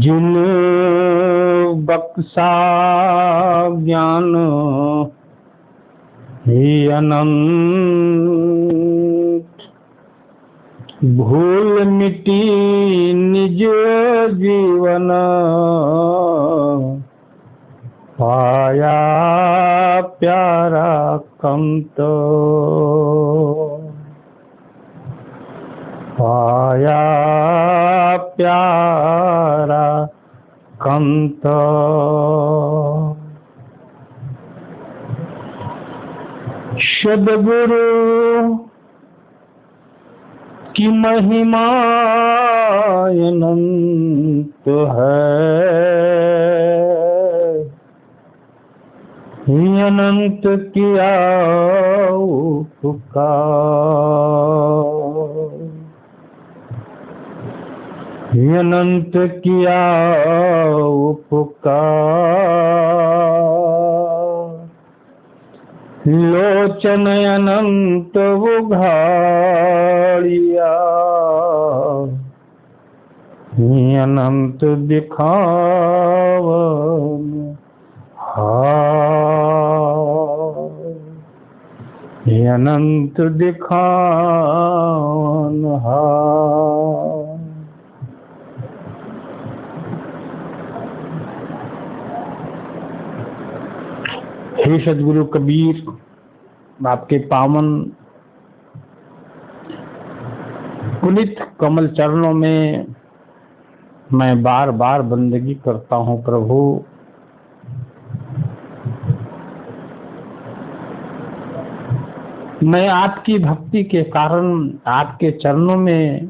जिन बख्शा ज्ञान ही अनंत, भूल मिटी निज जीवन, पाया प्यारा कंत, पाया प्यारा कंत। सद्गुरु की महिमा अनंत है, अनंत किया उपकार, अनंत किया उपकार। लोचन अनंत उघाड़िया, अनंत दिखावन हार, अनंत दिखावन हार। हे सद्गुरु कबीर, आपके पावन पुनित कमल चरणों में मैं बार बार बंदगी करता हूँ प्रभु। मैं आपकी भक्ति के कारण, आपके चरणों में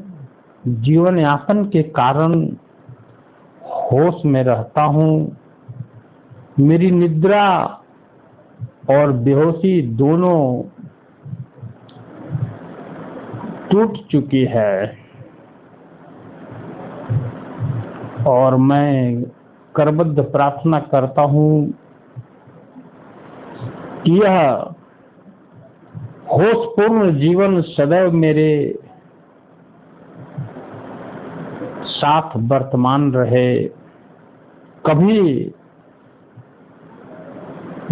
जीवन यापन के कारण होश में रहता हूँ। मेरी निद्रा और बेहोशी दोनों टूट चुकी है और मैं करबद्ध प्रार्थना करता हूँ कि यह होशपूर्ण जीवन सदैव मेरे साथ वर्तमान रहे, कभी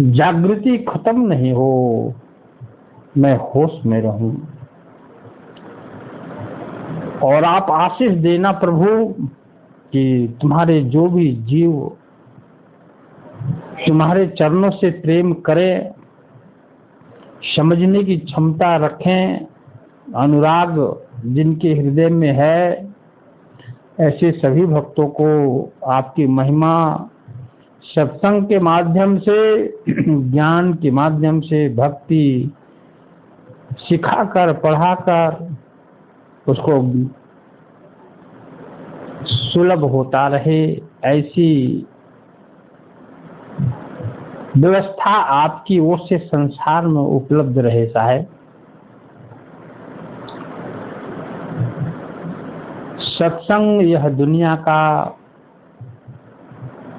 जागृति खत्म नहीं हो, मैं होश में रहूं। और आप आशीष देना प्रभु कि तुम्हारे जो भी जीव तुम्हारे चरणों से प्रेम करें, समझने की क्षमता रखें, अनुराग जिनके हृदय में है, ऐसे सभी भक्तों को आपकी महिमा सत्संग के माध्यम से, ज्ञान के माध्यम से, भक्ति सिखाकर पढ़ाकर उसको सुलभ होता रहे, ऐसी व्यवस्था आपकी ओर से संसार में उपलब्ध रहे साहेब। सत्संग यह दुनिया का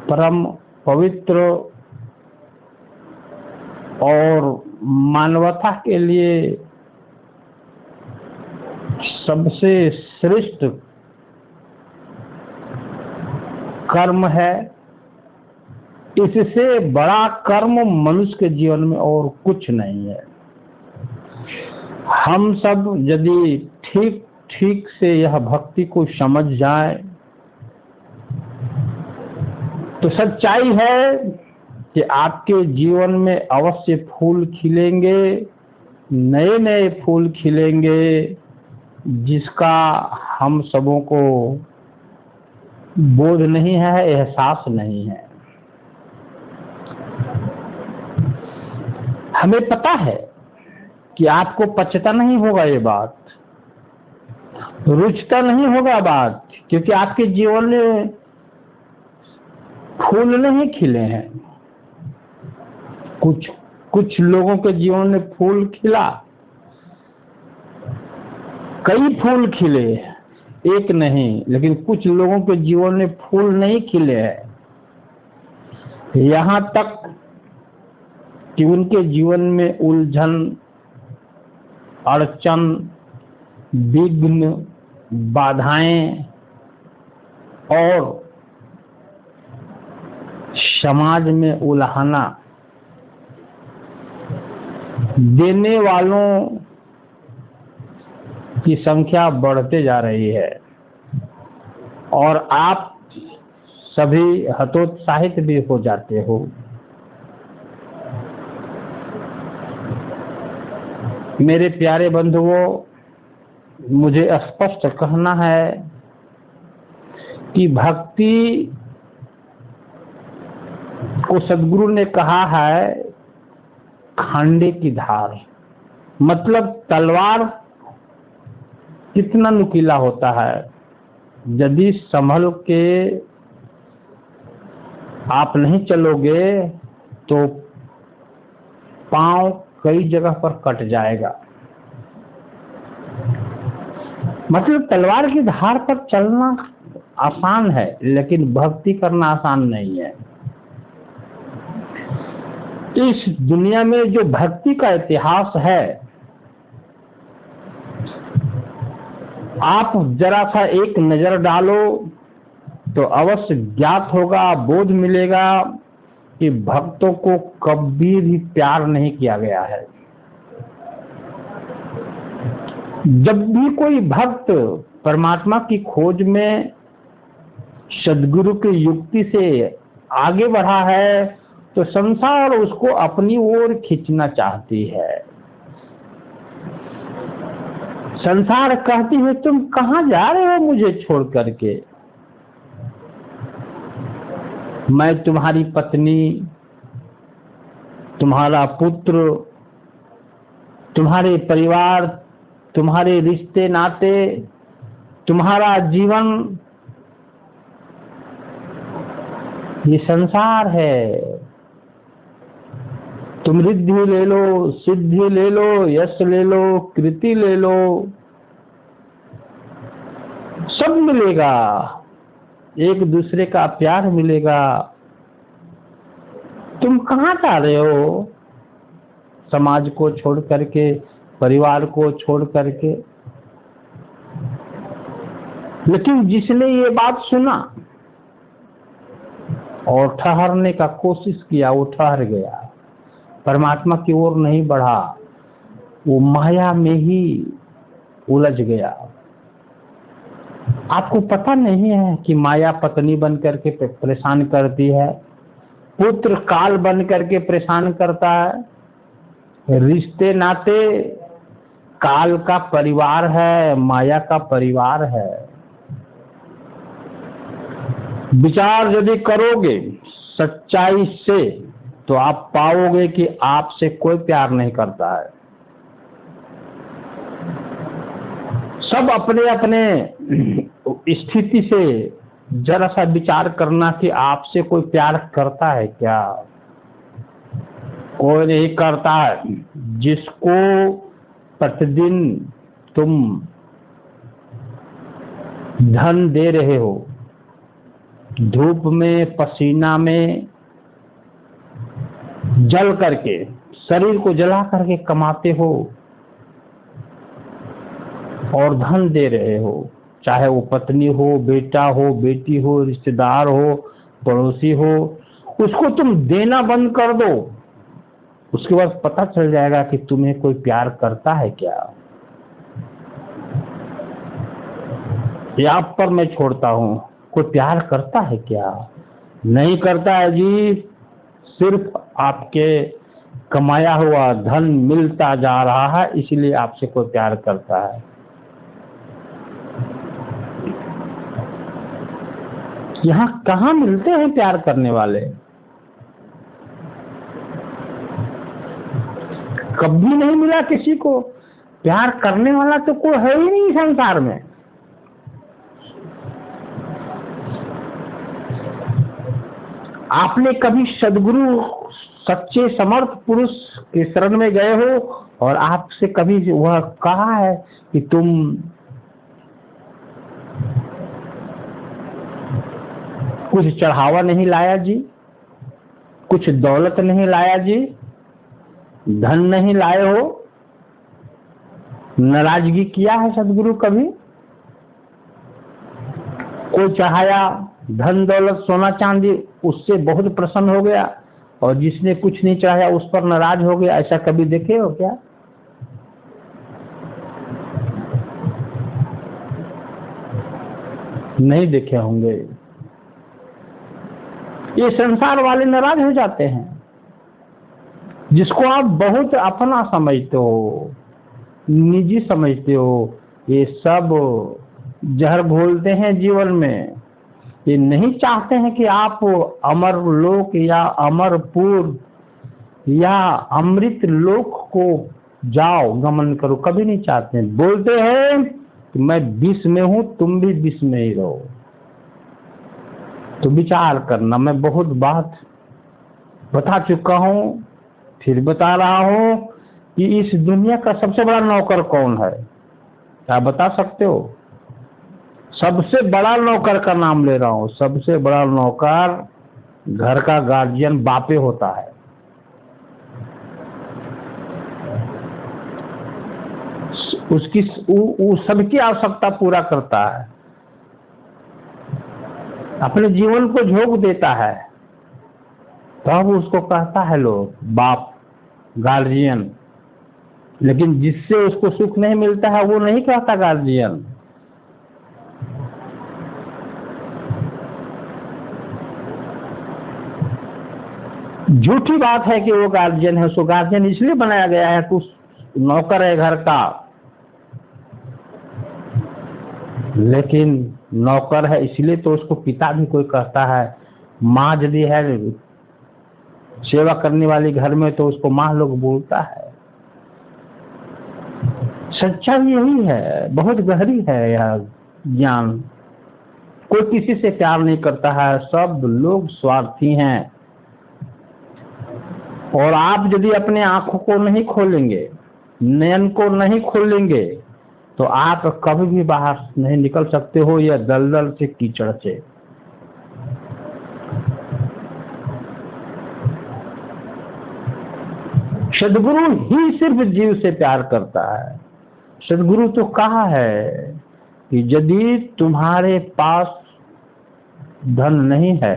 परम पवित्र और मानवता के लिए सबसे श्रेष्ठ कर्म है। इससे बड़ा कर्म मनुष्य के जीवन में और कुछ नहीं है। हम सब यदि ठीक ठीक से यह भक्ति को समझ जाए तो सच्चाई है कि आपके जीवन में अवश्य फूल खिलेंगे, नए नए फूल खिलेंगे, जिसका हम सबों को बोध नहीं है, एहसास नहीं है। हमें पता है कि आपको पचता नहीं होगा ये बात, रुचता नहीं होगा बात, क्योंकि आपके जीवन में फूल नहीं खिले हैं। कुछ लोगों के जीवन में फूल खिला, कई फूल खिले, एक नहीं, लेकिन कुछ लोगों के जीवन में फूल नहीं खिले हैं। यहाँ तक कि उनके जीवन में उलझन, अड़चन, विघ्न, बाधाएं और समाज में उलाहना देने वालों की संख्या बढ़ते जा रही है और आप सभी हतोत्साहित भी हो जाते हो। मेरे प्यारे बंधुओं, मुझे स्पष्ट कहना है कि भक्ति को सद्गुरु ने कहा है खांडे की धार, मतलब तलवार कितना नुकीला होता है। यदि संभल के आप नहीं चलोगे तो पांव कई जगह पर कट जाएगा। मतलब तलवार की धार पर चलना आसान है, लेकिन भक्ति करना आसान नहीं है। इस दुनिया में जो भक्ति का इतिहास है, आप जरा सा एक नजर डालो तो अवश्य ज्ञात होगा, बोध मिलेगा कि भक्तों को कभी भी प्यार नहीं किया गया है। जब भी कोई भक्त परमात्मा की खोज में सद्गुरु की युक्ति से आगे बढ़ा है तो संसार उसको अपनी ओर खींचना चाहती है। संसार कहती है तुम कहां जा रहे हो मुझे छोड़ करके, मैं तुम्हारी पत्नी, तुम्हारा पुत्र, तुम्हारे परिवार, तुम्हारे रिश्ते नाते, तुम्हारा जीवन, ये संसार है। तुम रिद्धि ले लो, सिद्धि ले लो, यश ले लो, कृति ले लो, सब मिलेगा, एक दूसरे का प्यार मिलेगा। तुम कहां जा रहे हो? समाज को छोड़ करके, परिवार को छोड़ करके। लेकिन जिसने ये बात सुना और ठहरने का कोशिश किया, वो ठहर गया, परमात्मा की ओर नहीं बढ़ा, वो माया में ही उलझ गया। आपको पता नहीं है कि माया पत्नी बन करके परेशान करती है, पुत्र काल बन करके परेशान करता है, रिश्ते नाते काल का परिवार है, माया का परिवार है। विचार यदि करोगे सच्चाई से तो आप पाओगे कि आपसे कोई प्यार नहीं करता है। सब अपने अपने स्थिति से जरा सा विचार करना कि आपसे कोई प्यार करता है क्या? कोई नहीं करता है। जिसको प्रतिदिन तुम धन दे रहे हो, धूप में, पसीना में जल करके, शरीर को जला करके कमाते हो और धन दे रहे हो, चाहे वो पत्नी हो, बेटा हो, बेटी हो, रिश्तेदार हो, पड़ोसी हो, उसको तुम देना बंद कर दो, उसके बाद पता चल जाएगा कि तुम्हें कोई प्यार करता है क्या। ये आप पर मैं छोड़ता हूं, कोई प्यार करता है क्या? नहीं करता है जी। सिर्फ आपके कमाया हुआ धन मिलता जा रहा है, इसलिए आपसे कोई प्यार करता है। यहाँ कहाँ मिलते हैं प्यार करने वाले? कभी नहीं मिला किसी को। प्यार करने वाला तो कोई है ही नहीं संसार में। आपने कभी सद्गुरु, सच्चे समर्थ पुरुष के शरण में गए हो और आपसे कभी वह कहा है कि तुम कुछ चढ़ावा नहीं लाया जी, कुछ दौलत नहीं लाया जी, धन नहीं लाए हो? नाराजगी किया है सद्गुरु कभी? कोई चढ़ाया धन दौलत सोना चांदी उससे बहुत प्रसन्न हो गया और जिसने कुछ नहीं चाहा उस पर नाराज हो गया। ऐसा कभी देखे हो क्या? नहीं देखे होंगे। ये संसार वाले नाराज हो जाते हैं। जिसको आप बहुत अपना समझते हो, निजी समझते हो, ये सब जहर घोलते हैं जीवन में। ये नहीं चाहते हैं कि आप अमर लोक या अमरपुर या अमृत लोक को जाओ, गमन करो, कभी नहीं चाहते हैं। बोलते हैं कि मैं विष में हूं, तुम भी विष में ही रहो। तो विचार करना, मैं बहुत बात बता चुका हूं, फिर बता रहा हूं कि इस दुनिया का सबसे बड़ा नौकर कौन है? क्या बता सकते हो? सबसे बड़ा नौकर का नाम ले रहा हूं। सबसे बड़ा नौकर घर का गार्जियन बापे होता है। उसकी सबकी आवश्यकता पूरा करता है, अपने जीवन को झोंक देता है, तब उसको कहता है लोग बाप, गार्जियन। लेकिन जिससे उसको सुख नहीं मिलता है वो नहीं कहता गार्जियन। झूठी बात है कि वो गार्जियन है। उसको गार्जियन इसलिए बनाया गया है कि उस नौकर है घर का, लेकिन नौकर है इसलिए तो उसको पिता भी कोई कहता है। माँ यदि है सेवा करने वाली घर में तो उसको माँ लोग बोलता है। सच्चाई यही है, बहुत गहरी है यह ज्ञान। कोई किसी से प्यार नहीं करता है, सब लोग स्वार्थी हैं। और आप यदि अपने आंखों को नहीं खोलेंगे, नयन को नहीं खोलेंगे, तो आप कभी भी बाहर नहीं निकल सकते हो यह दलदल से, कीचड़ से। सदगुरु ही सिर्फ जीव से प्यार करता है। सदगुरु तो कहा है कि यदि तुम्हारे पास धन नहीं है,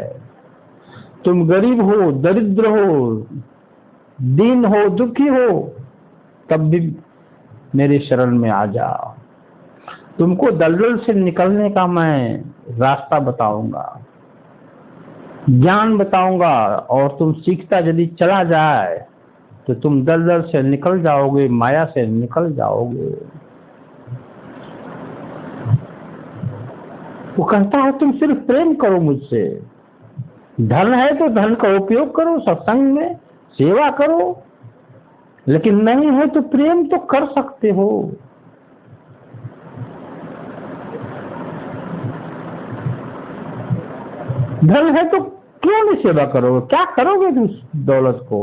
तुम गरीब हो, दरिद्र हो, दीन हो, दुखी हो, तब भी मेरे शरण में आ जाओ। तुमको दलदल से निकलने का मैं रास्ता बताऊंगा, ज्ञान बताऊंगा, और तुम सीखता यदि चला जाए तो तुम दलदल से निकल जाओगे, माया से निकल जाओगे। वो कहता है तुम सिर्फ प्रेम करो मुझसे। धन है तो धन का उपयोग करो, सत्संग में सेवा करो, लेकिन नहीं है तो प्रेम तो कर सकते हो। धन है तो क्यों नहीं सेवा करोगे? क्या करोगे उस दौलत को?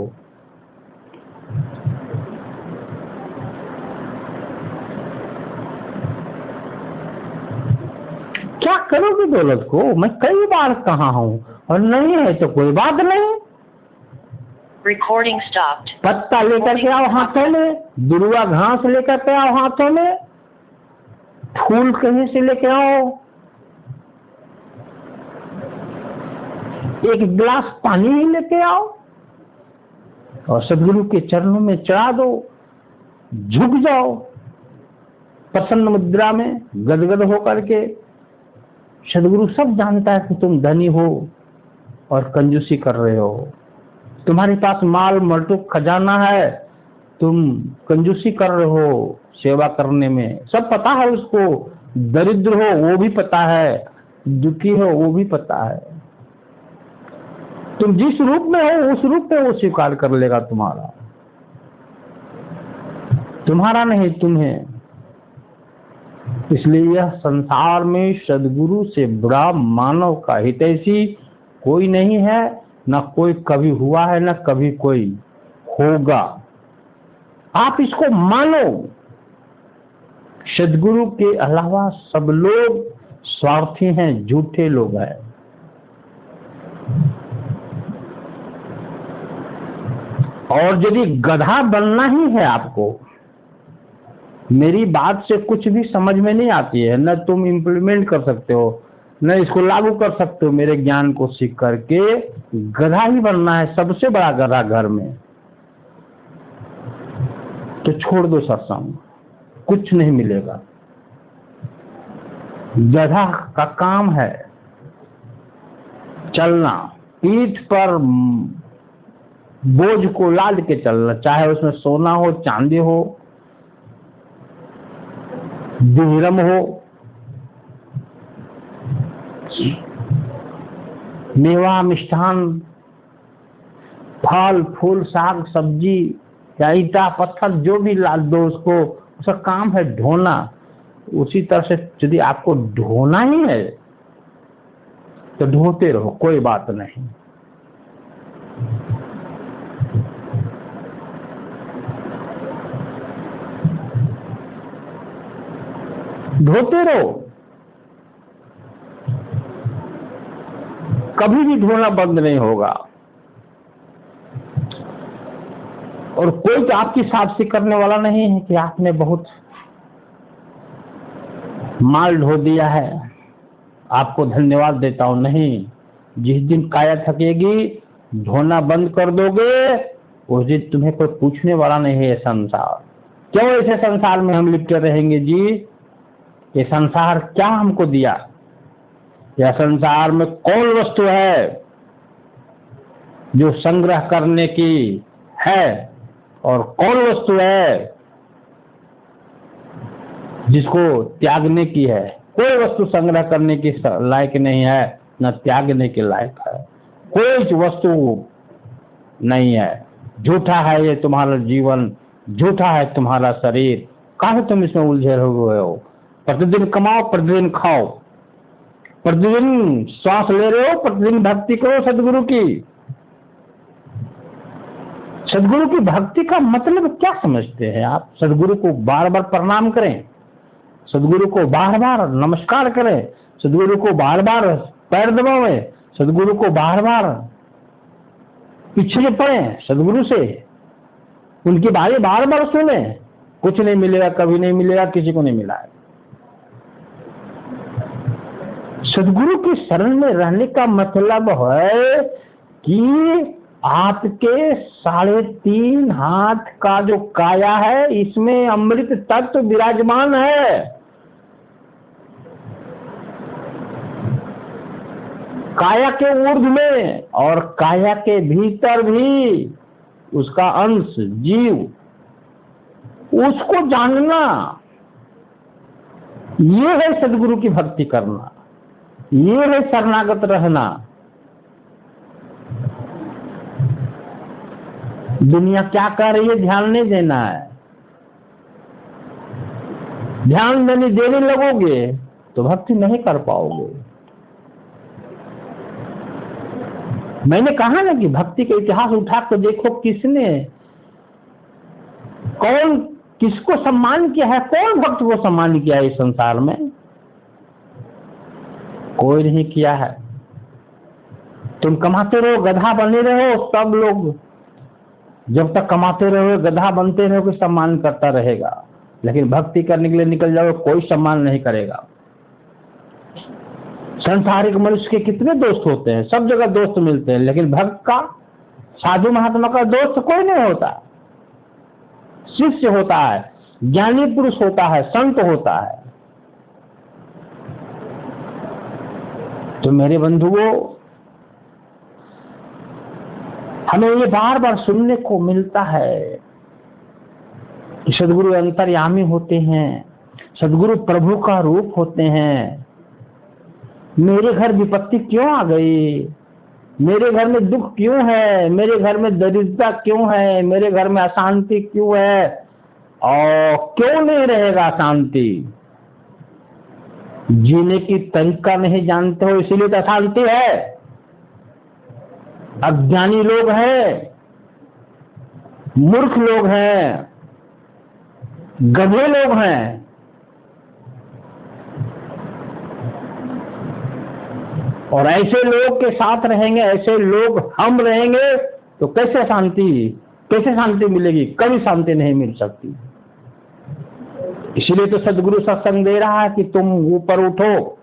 क्या करोगे दौलत को? मैं कई बार कहा हूं, और नहीं है तो कोई बात नहीं। Recording stopped. पत्ता लेकर के आओ हाथों में, दुर्वा घास लेकर के आओ हाथों में, फूल कहीं से लेके आओ, एक गिलास पानी ही लेके आओ और सदगुरु के चरणों में चढ़ा दो, झुक जाओ प्रसन्न मुद्रा में गदगद होकर के। सदगुरु सब जानता है कि तुम धनी हो और कंजूसी कर रहे हो, तुम्हारे पास माल मलटुक खजाना है, तुम कंजूसी कर रहे हो सेवा करने में, सब पता है उसको। दरिद्र हो वो भी पता है, दुखी हो वो भी पता है। तुम जिस रूप में हो उस रूप में वो स्वीकार कर लेगा तुम्हारा, तुम्हारा नहीं तुम्हें। इसलिए यह संसार में सदगुरु से बड़ा मानव का हितैषी कोई नहीं है, न कोई कभी हुआ है, न कभी कोई होगा। आप इसको मानो। सदगुरु के अलावा सब लोग स्वार्थी हैं, झूठे लोग हैं। और यदि गधा बनना ही है आपको, मेरी बात से कुछ भी समझ में नहीं आती है, न तुम इम्प्लीमेंट कर सकते हो, न इसको लागू कर सकते हो। मेरे ज्ञान को सीख करके गधा ही बनना है, सबसे बड़ा गधा घर में, तो छोड़ दो सत्संग, कुछ नहीं मिलेगा। गधा का काम है चलना, पीठ पर बोझ को लाद के चलना, चाहे उसमें सोना हो, चांदी हो, दिहरम हो, मेवा, मिष्ठान, फल फूल, साग सब्जी या ईटा पत्थर जो भी लाद दो उसको, उसका काम है ढोना। उसी तरह से यदि आपको ढोना ही है तो ढोते रहो, कोई बात नहीं। ढोते रहो, कभी भी ढोना बंद नहीं होगा। और कोई तो आपकी शाबाशी करने वाला नहीं है कि आपने बहुत माल ढो दिया है, आपको धन्यवाद देता हूं। नहीं, जिस दिन काया थकेगी, ढोना बंद कर दोगे, उस दिन तुम्हें कोई पूछने वाला नहीं है। ये संसार क्यों ऐसे संसार में हम लिपटे रहेंगे जी? ये संसार क्या हमको दिया? यह संसार में कौन वस्तु है जो संग्रह करने की है, और कौन वस्तु है जिसको त्यागने की है? कोई वस्तु संग्रह करने की लायक नहीं है, न त्यागने के लायक है। कोई वस्तु नहीं है। झूठा है ये तुम्हारा जीवन, झूठा है तुम्हारा शरीर। काहे तुम इसमें उलझे हुए हो? प्रतिदिन कमाओ, प्रतिदिन खाओ, प्रतिदिन श्वास ले रहे हो, प्रतिदिन भक्ति करो सदगुरु की। सदगुरु की भक्ति का मतलब क्या समझते हैं आप? सदगुरु को बार बार प्रणाम करें, सदगुरु को बार बार नमस्कार करें, सदगुरु को बार बार पैर दबावें, सदगुरु को बार बार पीछे पड़े सदगुरु से, उनकी बातें बार बार सुने। कुछ नहीं मिलेगा, कभी नहीं मिलेगा, किसी को नहीं मिला है। सदगुरु की शरण में रहने का मतलब है कि आपके 3.5 हाथ का जो काया है, इसमें अमृत तत्व विराजमान है। काया के ऊर्ध्व में और काया के भीतर भी उसका अंश जीव, उसको जानना, ये है सदगुरु की भक्ति करना, ये है शरणागत रहना। दुनिया क्या कर रही है ध्यान नहीं देना है। ध्यान देने लगोगे तो भक्ति नहीं कर पाओगे। मैंने कहा ना कि भक्ति का इतिहास उठा कर देखो, किसने, कौन किसको सम्मान किया है, कौन भक्त को सम्मान किया है इस संसार में? कोई नहीं किया है। तुम कमाते रहो, गधा बने रहो, सब लोग जब तक कमाते रहो, गधा बनते रहो, कोई सम्मान करता रहेगा। लेकिन भक्ति करने के लिए निकल जाओ, कोई सम्मान नहीं करेगा। संसारिक मनुष्य के कितने दोस्त होते हैं, सब जगह दोस्त मिलते हैं, लेकिन भक्त का, साधु महात्मा का दोस्त कोई नहीं होता। शिष्य होता है, ज्ञानी पुरुष होता है, संत होता है। तो मेरे बंधुओं, हमें ये बार बार सुनने को मिलता है कि सदगुरु अंतर्यामी होते हैं, सदगुरु प्रभु का रूप होते हैं। मेरे घर विपत्ति क्यों आ गई? मेरे घर में दुख क्यों है? मेरे घर में दरिद्रता क्यों है? मेरे घर में अशांति क्यों है? और क्यों नहीं रहेगा शांति? जीने की तरीका नहीं जानते हो, इसीलिए तो अशांति है। अज्ञानी लोग हैं, मूर्ख लोग हैं, गधे लोग हैं। और ऐसे लोग के साथ रहेंगे, ऐसे लोग हम रहेंगे तो कैसे शांति मिलेगी? कभी शांति नहीं मिल सकती। इसलिए तो सदगुरु सत्संग दे रहा है कि तुम ऊपर उठो,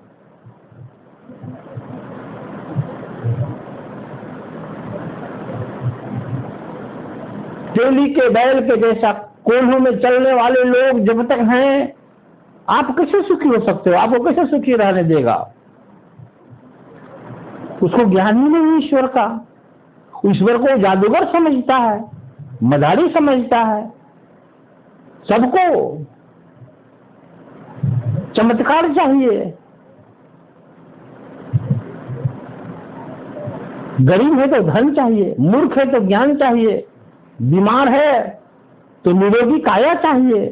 तेली के बैल के जैसा कोल्हों में चलने वाले लोग जब तक हैं, आप कैसे सुखी हो सकते हो? आपको कैसे सुखी रहने देगा? उसको ज्ञान ही नहीं ईश्वर का। ईश्वर को जादूगर समझता है, मदारी समझता है, सबको चमत्कार चाहिए। गरीब है तो धन चाहिए, मूर्ख है तो ज्ञान चाहिए, बीमार है तो निरोगी काया चाहिए,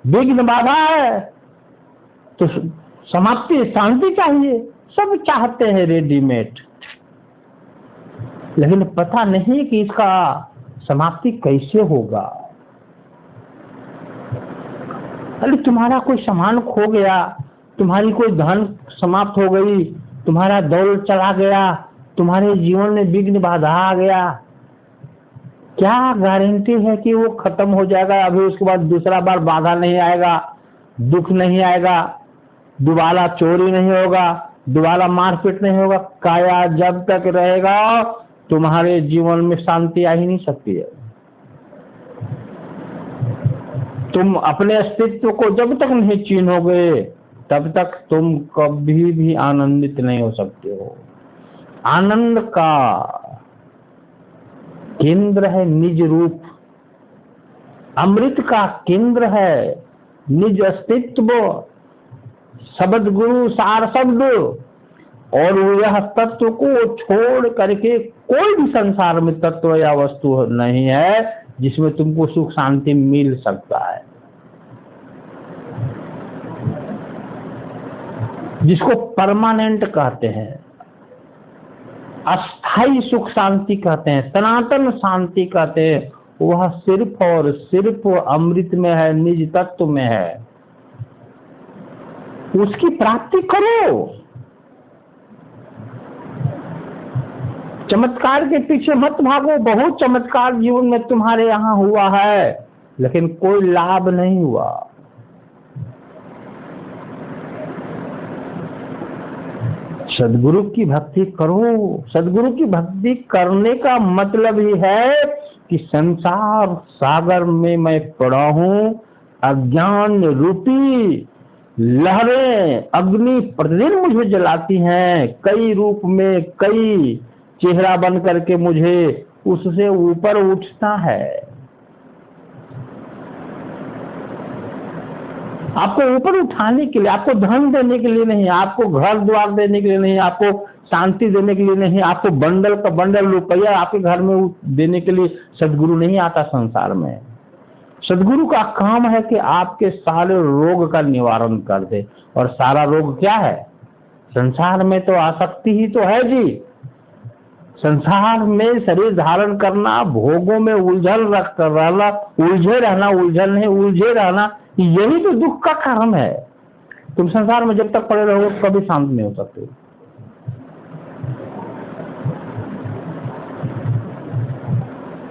विघ्न बाधा है तो समाप्ति शांति चाहिए। सब चाहते हैं रेडीमेड, लेकिन पता नहीं कि इसका समाप्ति कैसे होगा। अरे तुम्हारा कोई सामान खो गया, तुम्हारी कोई धन समाप्त हो गई, तुम्हारा दौलत चला गया, तुम्हारे जीवन में विघ्न बाधा आ गया, क्या गारंटी है कि वो खत्म हो जाएगा? अभी उसके बाद दूसरा बार बाधा नहीं आएगा, दुख नहीं आएगा, दोबारा चोरी नहीं होगा, दोबारा मारपीट नहीं होगा। काया जब तक रहेगा तुम्हारे जीवन में शांति आ ही नहीं सकती है। तुम अपने अस्तित्व को जब तक नहीं चिन्होगे तब तक तुम कभी भी आनंदित नहीं हो सकते हो। आनंद का केंद्र है निज रूप, अमृत का केंद्र है निज अस्तित्व, शब्द गुरु सार शब्द। और यह तत्व को छोड़ करके कोई भी संसार में तत्व या वस्तु नहीं है जिसमें तुमको सुख शांति मिल सकता है, जिसको परमानेंट कहते हैं, अस्थाई सुख शांति कहते हैं, सनातन शांति कहते हैं। वह सिर्फ और सिर्फ अमृत में है, निज तत्व में है। उसकी प्राप्ति करो। चमत्कार के पीछे मत भागो। बहुत चमत्कार जीवन में तुम्हारे यहाँ हुआ है, लेकिन कोई लाभ नहीं हुआ। सदगुरु की भक्ति करो। सदगुरु की भक्ति करने का मतलब ही है कि संसार सागर में मैं पड़ा हूं, अज्ञान रूपी लहरें अग्नि प्रतिदिन मुझे जलाती हैं, कई रूप में, कई चेहरा बन करके मुझे उससे ऊपर उठना है। आपको ऊपर उठाने के लिए, आपको धन देने के लिए नहीं, आपको घर द्वार देने के लिए नहीं, आपको शांति देने के लिए नहीं, आपको बंडल का बंडल रुपया आपके घर में देने के लिए सदगुरु नहीं आता संसार में। सदगुरु का काम है कि आपके सारे रोग का निवारण कर दे। और सारा रोग क्या है? संसार में तो आसक्ति ही तो है जी। संसार में शरीर धारण करना, भोगों में उलझन रख कर रहना, उलझे रहना, उलझन नहीं उलझे रहना, यही तो दुख का कारण है। तुम संसार में जब तक पड़े रहोगे कभी शांत नहीं हो सकते।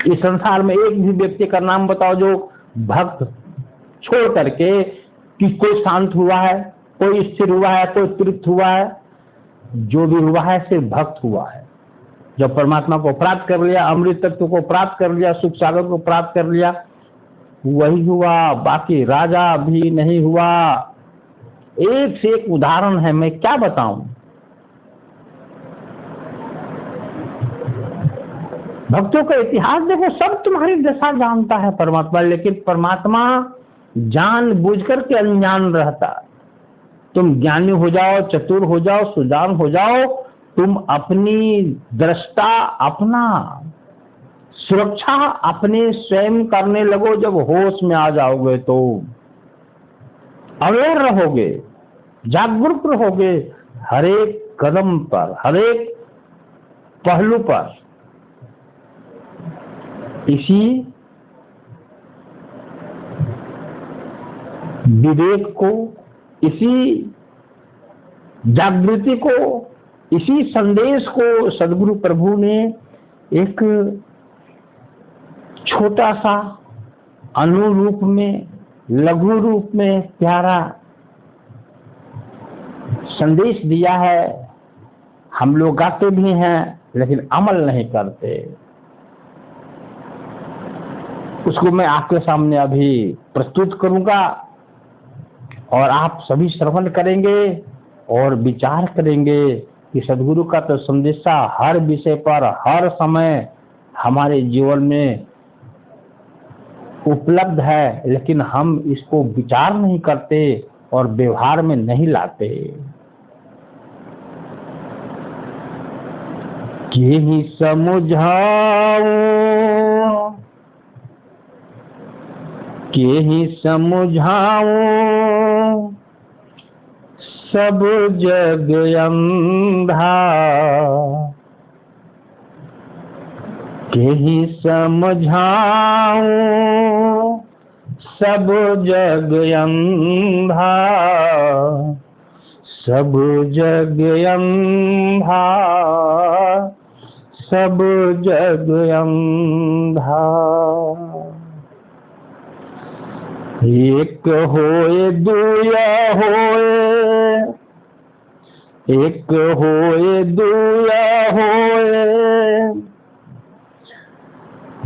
इस संसार में एक भी व्यक्ति का नाम बताओ जो भक्त छोड़ करके कि कोई शांत हुआ है, कोई स्थिर हुआ है, कोई तृप्त हुआ है। जो भी हुआ है सिर्फ भक्त हुआ है। जब परमात्मा को प्राप्त कर लिया, अमृत तत्व को प्राप्त कर लिया, सुख सागर को प्राप्त कर लिया, वही हुआ, बाकी राजा भी नहीं हुआ। एक से एक उदाहरण है, मैं क्या बताऊं। भक्तों का इतिहास देखो, सब तुम्हारी दशा जानता है परमात्मा, लेकिन परमात्मा जान बुझ कर के अनजान रहता। तुम ज्ञानी हो जाओ, चतुर हो जाओ, सुजान हो जाओ, तुम अपनी दृष्टा, अपना सुरक्षा अपने स्वयं करने लगो। जब होश में आ जाओगे तो अवेयर रहोगे, जागरूक रहोगे, हर एक कदम पर, हर एक पहलू पर। इसी विवेक को, इसी जागृति को, इसी संदेश को सदगुरु प्रभु ने एक छोटा सा अनुरूप में, लघु रूप में प्यारा संदेश दिया है। हम लोग गाते भी हैं लेकिन अमल नहीं करते। उसको मैं आपके सामने अभी प्रस्तुत करूंगा और आप सभी श्रवण करेंगे और विचार करेंगे कि सदगुरु का तो संदेशा हर विषय पर हर समय हमारे जीवन में उपलब्ध है, लेकिन हम इसको विचार नहीं करते और व्यवहार में नहीं लाते। केहि समझाऊं, केहि समझाऊं, सब जग अंधा। केहि समझाऊं, सब जग अंधा, सब जग अंधा, सब जग अंधा। एक होए दुया होए, एक होए दुया होए,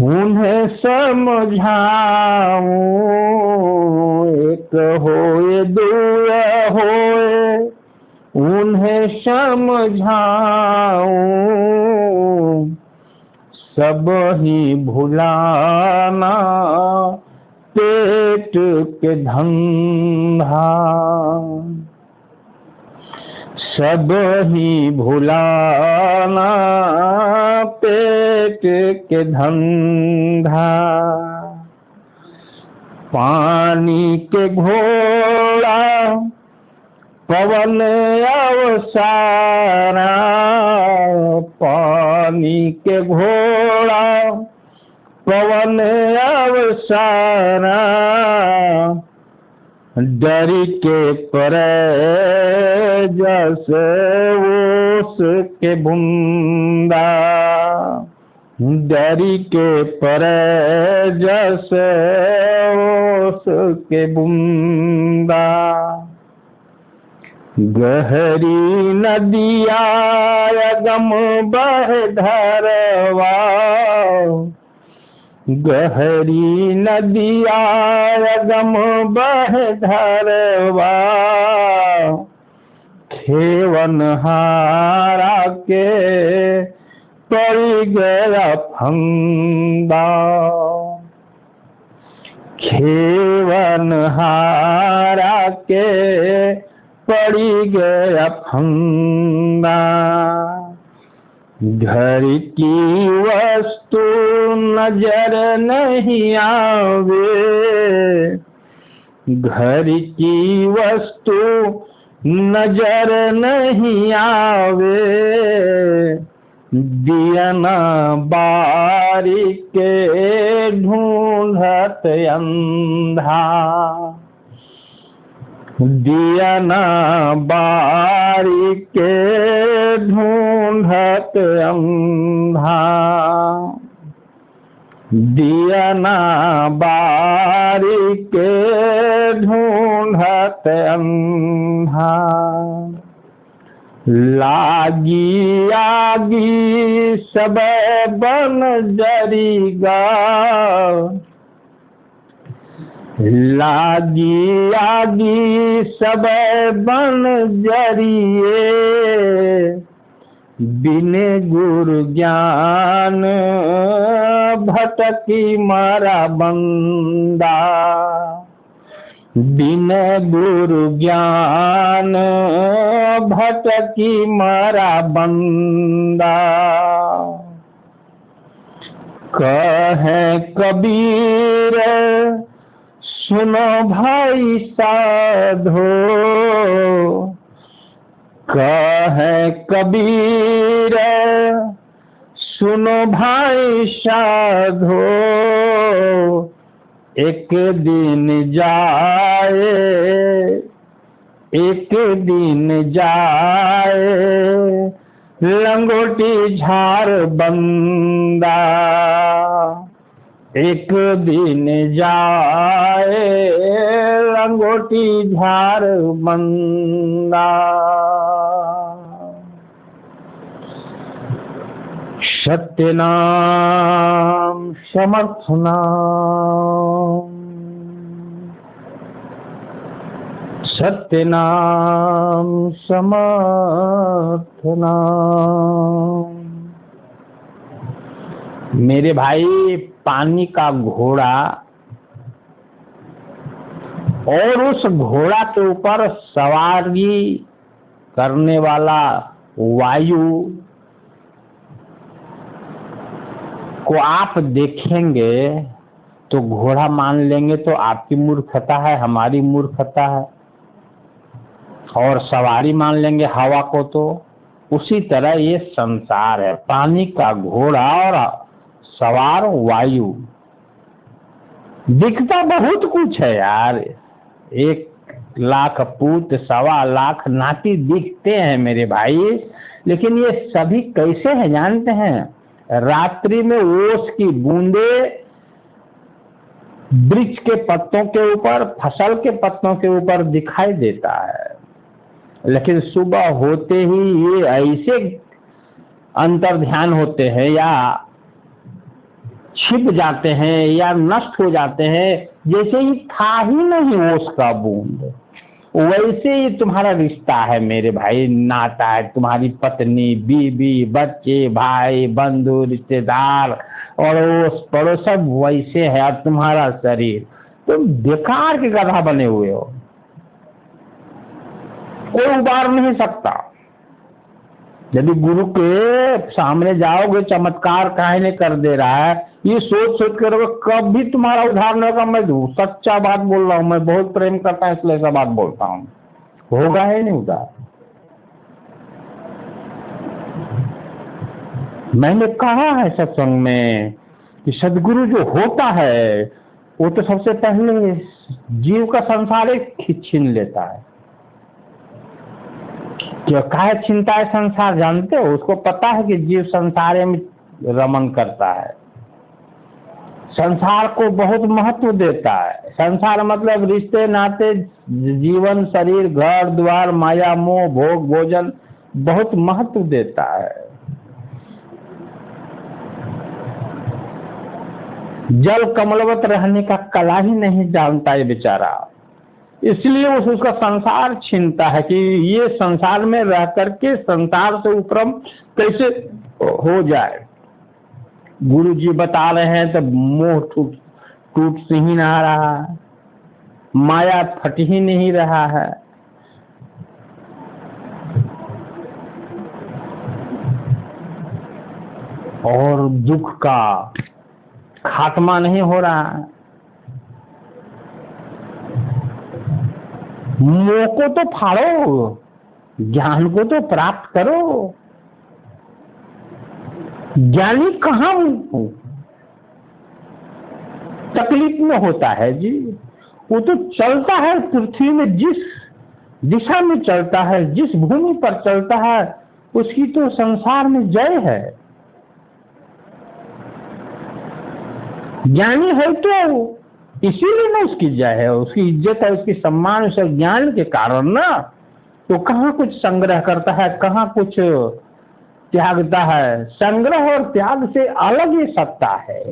उन्हें समझाऊं। एक होए दुया होए, उन्हें समझाऊं। सब ही भुलाना पेट के धंधा, सब ही भुलाना पेट के धंधा। पानी के घोड़ा पवन अवसारा, पानी के घोड़ा पवन अवसारा। डर के परे जैसे उसके बूंदा, डर के परे जैसे उसके बूंदा। गहरी नदिया अगम बह धरवा, गहरी नदिया अगम बह धरवा। खेवन हारा के पड़ गया फंदा, खेवन हारा के पड़ी गया फंदा। घर की वस्तु नजर नहीं आवे, घर की वस्तु नजर नहीं आवे। दियना बारी के ढूंढत अंधा, दियना बारी के ढूंढत अंधा। दियना बारी के ढूंढत अंधा। लागी आगी सब बन जरीगा, लागी आगी सब बन जरिए। बिन गुरु ज्ञान भटकी मारा बंदा, बिन गुरु ज्ञान भटकी मारा बंदा। कहे कबीर सुनो भाई साधो, कहे कबीर सुनो भाई साधो। एक दिन जाए, एक दिन जाए लंगोटी झार बंदा। एक दिन जाए लंगोटी झार बंदा। सत्य नाम समर्थ नाम, सत्य नाम समर्थ नाम। मेरे भाई, पानी का घोड़ा और उस घोड़ा के ऊपर सवारी करने वाला वायु को आप देखेंगे तो घोड़ा मान लेंगे तो आपकी मूर्खता है, हमारी मूर्खता है, और सवारी मान लेंगे हवा को तो उसी तरह ये संसार है, पानी का घोड़ा और सवार वायु। दिखता बहुत कुछ है यार, 1,00,000 पूत 1,25,00,000 नाती दिखते हैं मेरे भाई, लेकिन ये सभी कैसे हैं जानते हैं? रात्रि में ओस की बूंदे वृक्ष के पत्तों के ऊपर, फसल के पत्तों के ऊपर दिखाई देता है, लेकिन सुबह होते ही ये ऐसे अंतर्ध्यान होते हैं या छिप जाते हैं या नष्ट हो जाते हैं, जैसे ही था ही नहीं ओस का बूंद। वैसे ही तुम्हारा रिश्ता है मेरे भाई, नाता है, तुम्हारी पत्नी, बीवी, बच्चे, भाई, बंधु, रिश्तेदार और ओस पड़ोस सब वैसे है। और तुम्हारा शरीर, तुम बेकार के गधा बने हुए हो, कोई उबार नहीं सकता। यदि गुरु के सामने जाओगे, चमत्कार काहे नहीं कर दे रहा है, ये सोच सोच कर कभी तुम्हारा उद्धार नहीं होगा। मैं सच्चा बात बोल रहा हूँ, मैं बहुत प्रेम करता हूँ इसलिए ऐसा बात बोलता हूँ, होगा ही नहीं उद्धार। मैंने कहा है सत्संग में कि सदगुरु जो होता है वो तो सबसे पहले जीव का संसार एक छीन लेता है। क्या काहे छीनता है संसार जानते हो? उसको पता है कि जीव संसार में रमन करता है, संसार को बहुत महत्व देता है। संसार मतलब रिश्ते नाते, जीवन, शरीर, घर द्वार, माया मोह, भोग भोजन बहुत महत्व देता है। जल कमलवत रहने का कला ही नहीं जानता ये बेचारा, इसलिए उसका संसार छीनता है कि ये संसार में रह करके संसार से उपरम कैसे हो जाए। गुरु जी बता रहे हैं तो मोह टूट से ही ना रहा है, माया फट ही नहीं रहा है। और दुख का खात्मा नहीं हो रहा है। मोह को तो फाड़ो, ज्ञान को तो प्राप्त करो। ज्ञानी कहाँ तकलीफ में होता है जी, वो तो चलता है पृथ्वी में, जिस दिशा में चलता है, जिस भूमि पर चलता है, उसकी तो संसार में जय है। ज्ञानी है तो इसीलिए ना उसकी जय है, उसकी इज्जत है, उसकी सम्मान उस ज्ञान के कारण ना। तो कहाँ कुछ संग्रह करता है, कहाँ कुछ त्यागता है। संग्रह और त्याग से अलग ही सत्ता है।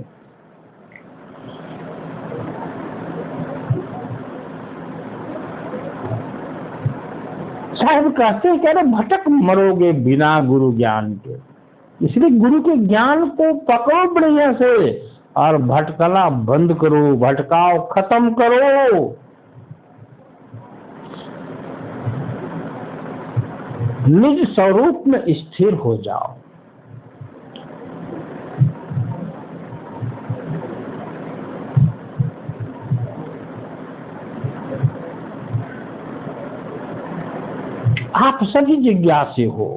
साहब कहते हैं, कह रहे भटक मरोगे बिना गुरु ज्ञान के, इसलिए गुरु के ज्ञान को पकड़ो बढ़िया से और भटकना बंद करो, भटकाओ खत्म करो। निज स्वरूप में स्थिर हो जाओ। आप सभी जिज्ञासु हो,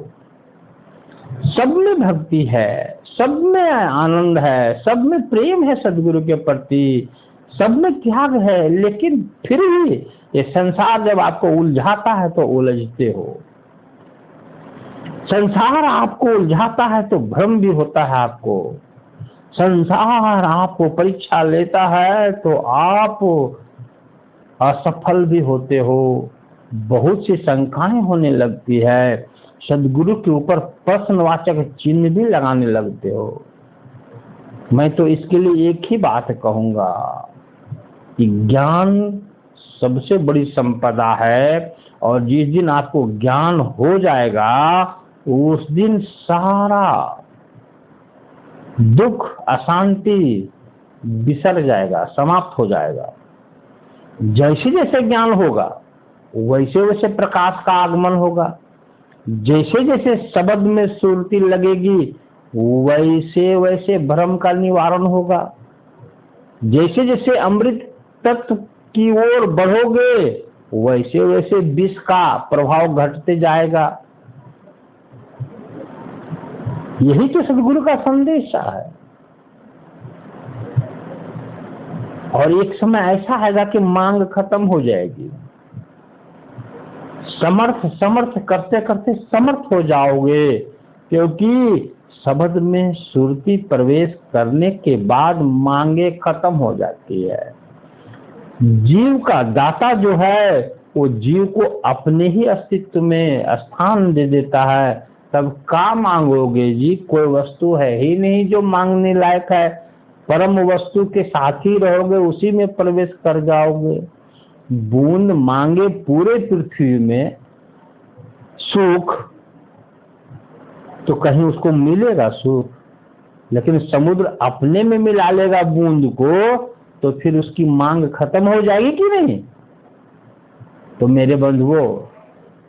सब में भक्ति है, सब में आनंद है, सब में प्रेम है सदगुरु के प्रति, सब में त्याग है, लेकिन फिर भी ये संसार जब आपको उलझाता है तो उलझते हो। संसार आपको उलझाता है तो भ्रम भी होता है आपको। संसार आपको परीक्षा लेता है तो आप असफल भी होते हो, बहुत सी शंकाएं होने लगती है। सदगुरु के ऊपर प्रश्नवाचक चिन्ह भी लगाने लगते हो। मैं तो इसके लिए एक ही बात कहूंगा कि ज्ञान सबसे बड़ी संपदा है, और जिस दिन आपको ज्ञान हो जाएगा उस दिन सारा दुख अशांति बिसर जाएगा, समाप्त हो जाएगा। जैसे जैसे ज्ञान होगा वैसे वैसे प्रकाश का आगमन होगा, जैसे जैसे शब्द में सुरती लगेगी वैसे वैसे भ्रम का निवारण होगा, जैसे जैसे अमृत तत्व की ओर बढ़ोगे वैसे वैसे विष का प्रभाव घटते जाएगा। यही तो सदगुरु का संदेश है। और एक समय ऐसा आएगा कि मांग खत्म हो जाएगी, समर्थ समर्थ करते करते समर्थ हो जाओगे, क्योंकि शब्द में सुरती प्रवेश करने के बाद मांगे खत्म हो जाती है। जीव का दाता जो है वो जीव को अपने ही अस्तित्व में स्थान दे देता है। तब क्या मांगोगे जी? कोई वस्तु है ही नहीं जो मांगने लायक है। परम वस्तु के साथ ही रहोगे, उसी में प्रवेश कर जाओगे। बूंद मांगे पूरे पृथ्वी में सुख तो कहीं उसको मिलेगा सुख, लेकिन समुद्र अपने में मिला लेगा बूंद को तो फिर उसकी मांग खत्म हो जाएगी कि नहीं? तो मेरे बंधुओं,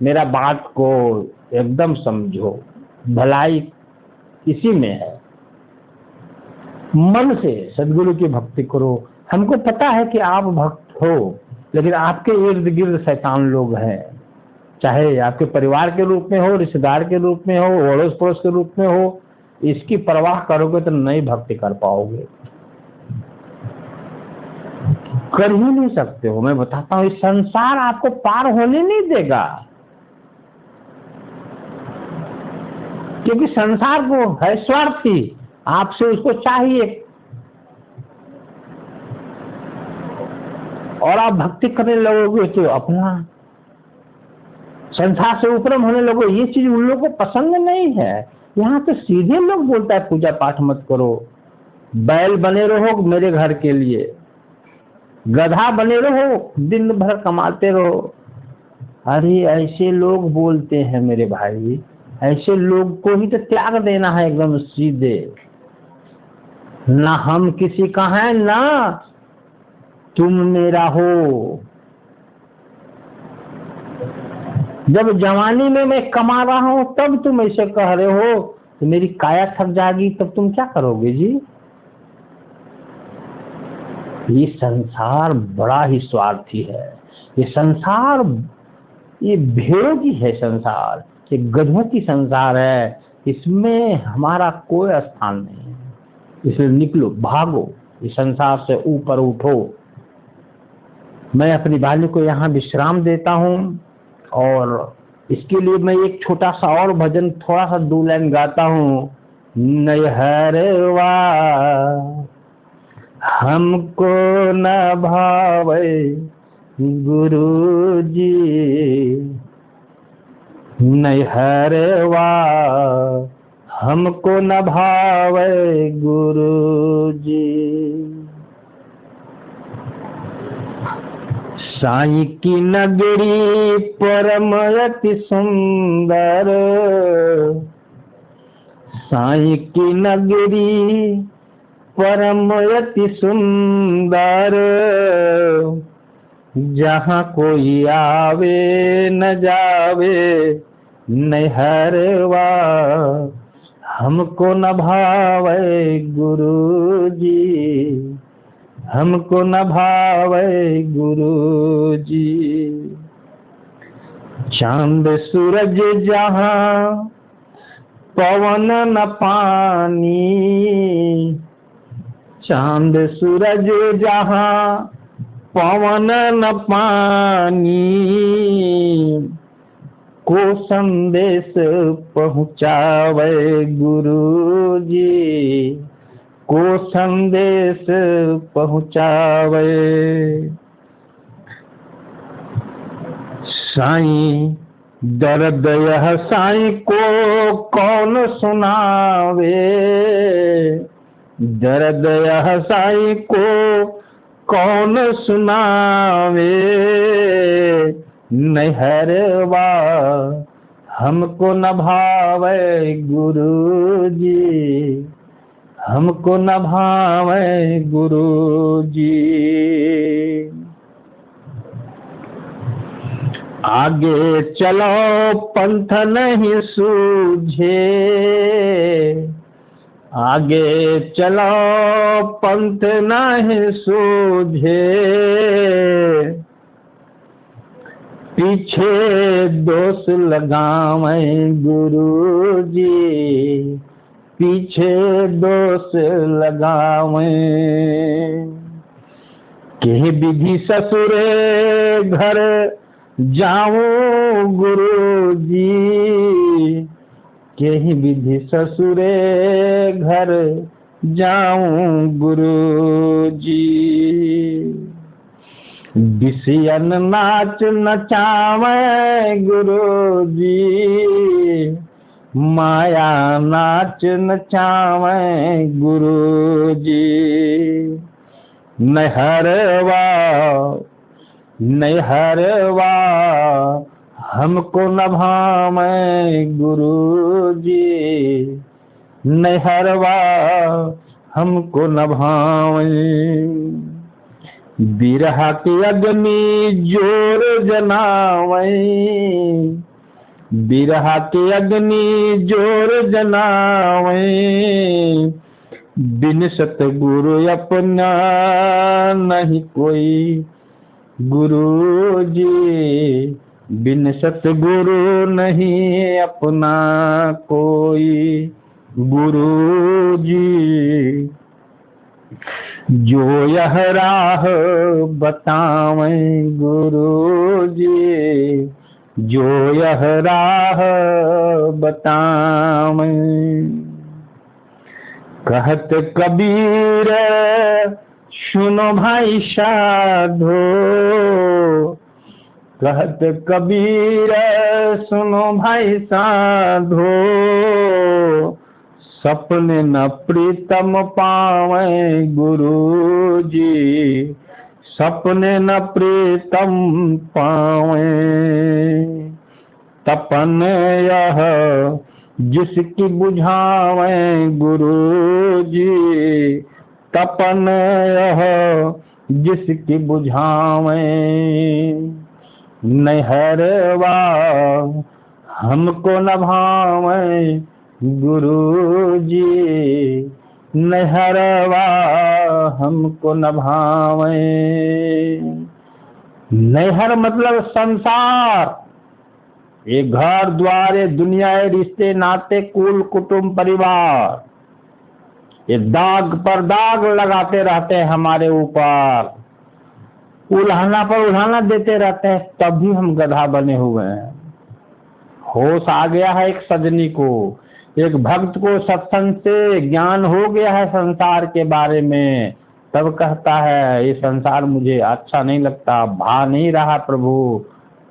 मेरा बात को एकदम समझो, भलाई इसी में है। मन से सदगुरु की भक्ति करो। हमको पता है कि आप भक्त हो, लेकिन आपके इर्द गिर्द शैतान लोग हैं, चाहे आपके परिवार के रूप में हो, रिश्तेदार के रूप में हो, अड़ोस पड़ोस के रूप में हो। इसकी परवाह करोगे तो नहीं भक्ति कर पाओगे, कर ही नहीं सकते हो। मैं बताता हूँ, इस संसार आपको पार होने नहीं देगा, क्योंकि संसार को है स्वार्थी, आपसे उसको चाहिए। और आप भक्ति करने लगोगे तो अपना संसार से उपरम होने लगो। ये चीज उन लोगों को पसंद नहीं है। यहाँ तो सीधे लोग बोलता है पूजा पाठ मत करो, बैल बने रहो मेरे घर के लिए, गधा बने रहो, दिन भर कमाते रहो। अरे ऐसे लोग बोलते हैं मेरे भाई, ऐसे लोग को ही तो त्याग देना है एकदम सीधे। ना हम किसी का है ना तुम मेरा हो। जब जवानी में मैं कमा रहा हूं तब तुम ऐसे कह रहे हो, तो मेरी काया थक जाएगी तब तुम क्या करोगे जी? ये संसार बड़ा ही स्वार्थी है। ये संसार ये भेड़ों की है, संसार ये गधों की संसार है। इसमें हमारा कोई स्थान नहीं है। इसलिए निकलो, भागो, इस संसार से ऊपर उठो। मैं अपनी वाणी को यहाँ विश्राम देता हूँ, और इसके लिए मैं एक छोटा सा और भजन थोड़ा सा 2 लाइन गाता हूँ। नैहरवा हमको न भावे गुरुजी, नैहरवा हमको न भावे गुरुजी। साईं की नगरी परम अति सुंदर, साईं की नगरी परम अति सुंदर, जहाँ कोई आवे न जावे नैहरवा हमको न भावे गुरुजी, हमको न भावे गुरुजी। चांद सूरज जहाँ पवन न पानी, चांद सूरज जहाँ पवन न पानी, को संदेश पहुँचावे गुरुजी, को संदेश पहुँचावे। साईं दर्द यह साईं को कौन सुनावे, दर्द यह साईं को कौन सुनावे, नहरवा हमको न भावे गुरुजी, हमको न भावे गुरुजी। आगे चलो पंथ नहीं सूझे, आगे चलो पंथ नहीं सूझे, पीछे दोष लगावे गुरुजी, पीछे दोष लगावे। के विधि ससुरे घर जाऊं गुरुजी, के विधि ससुरे घर जाऊं गुरुजी। बिसियन नाच नचावे गुरुजी, माया नाच नचावे गुरुजी। नहरवा नहरवा हमको न भावे गुरुजी, नहरवा हमको न भावे। बिरहा की अग्नि जोर जनावे, बिरहा की अग्नि जोर जनावे, बिन सतगुरु अपना नहीं कोई गुरुजी, बिन सतगुरु नहीं अपना कोई गुरुजी। जो यह राह बतावें गुरुजी, जो यह राह बतावें। कहत कबीर सुनो भाई साधो, कहत कबीर सुनो भाई साधो, सपने न प्रीतम पावे गुरुजी, सपने न प्रीतम पावे। तपन यह जिसकी बुझावे गुरुजी, तपन यह जिसकी बुझावे। नहरवा हमको न भावे गुरुजी, नहरवा हमको न भावे। नहर मतलब संसार, ये घर द्वार, ये दुनिया, ये रिश्ते नाते, कुल कुटुंब परिवार, ये दाग पर दाग लगाते रहते हैं हमारे ऊपर, उल्हाना पर उल्हाना देते रहते हैं, तब भी हम गधा बने हुए हैं। होश आ गया है एक सजनी को, एक भक्त को सत्संग से ज्ञान हो गया है संसार के बारे में, तब कहता है ये संसार मुझे अच्छा नहीं लगता, भा नहीं रहा प्रभु,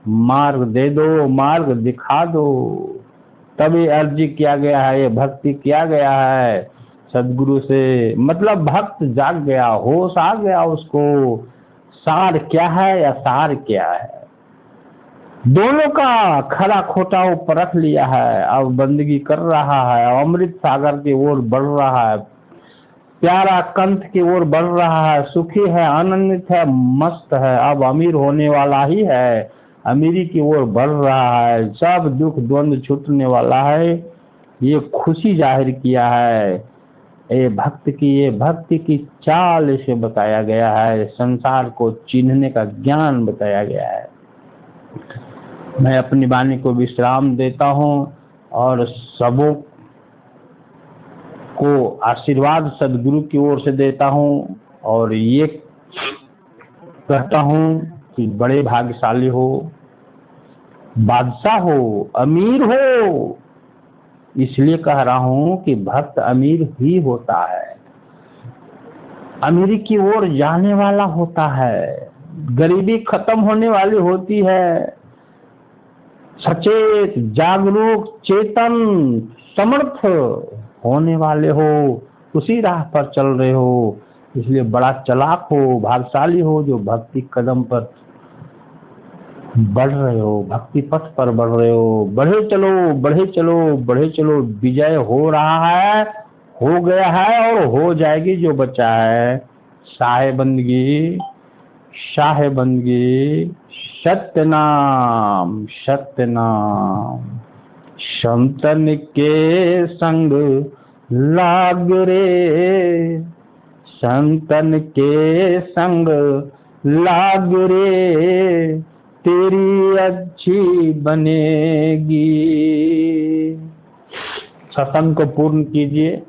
मार्ग दे दो, मार्ग दिखा दो। तभी अर्जी किया गया है, ये भक्ति किया गया है सदगुरु से। मतलब भक्त जाग गया, होश आ गया उसको, सार क्या है या सार क्या है, दोनों का खरा खोटा वो परख लिया है। अब बंदगी कर रहा है, अमृत सागर की ओर बढ़ रहा है, प्यारा कंठ की ओर बढ़ रहा है, सुखी है, आनंदित है, मस्त है, अब अमीर होने वाला ही है, अमीरी की ओर बढ़ रहा है, सब दुख द्वंद छूटने वाला है, ये खुशी जाहिर किया है। ये भक्ति की चाल से बताया गया है, संसार को चिन्हने का ज्ञान बताया गया है। मैं अपनी वाणी को विश्राम देता हूँ और सबों को आशीर्वाद सदगुरु की ओर से देता हूँ, और ये कहता हूँ कि बड़े भाग्यशाली हो, बादशाह हो, अमीर हो। इसलिए कह रहा हूँ कि भक्त अमीर ही होता है, अमीरी की ओर जाने वाला होता है, गरीबी खत्म होने वाली होती है, सचेत, जागरूक, चेतन, समर्थ होने वाले हो, उसी राह पर चल रहे हो। इसलिए बड़ा चालाक हो, भाग्यशाली हो जो भक्ति कदम पर बढ़ रहे हो, भक्ति पथ पर बढ़ रहे हो। बढ़े चलो, बढ़े चलो, बढ़े चलो। विजय हो रहा है, हो गया है और हो जाएगी जो बचा है। शाह बंदगी, शाह बंदगी, सत्य नाम, सत्य नाम। संतन के संग लाग रे, संतन के संग लाग रे, तेरी अच्छी बनेगी। सत्संग को पूर्ण कीजिए।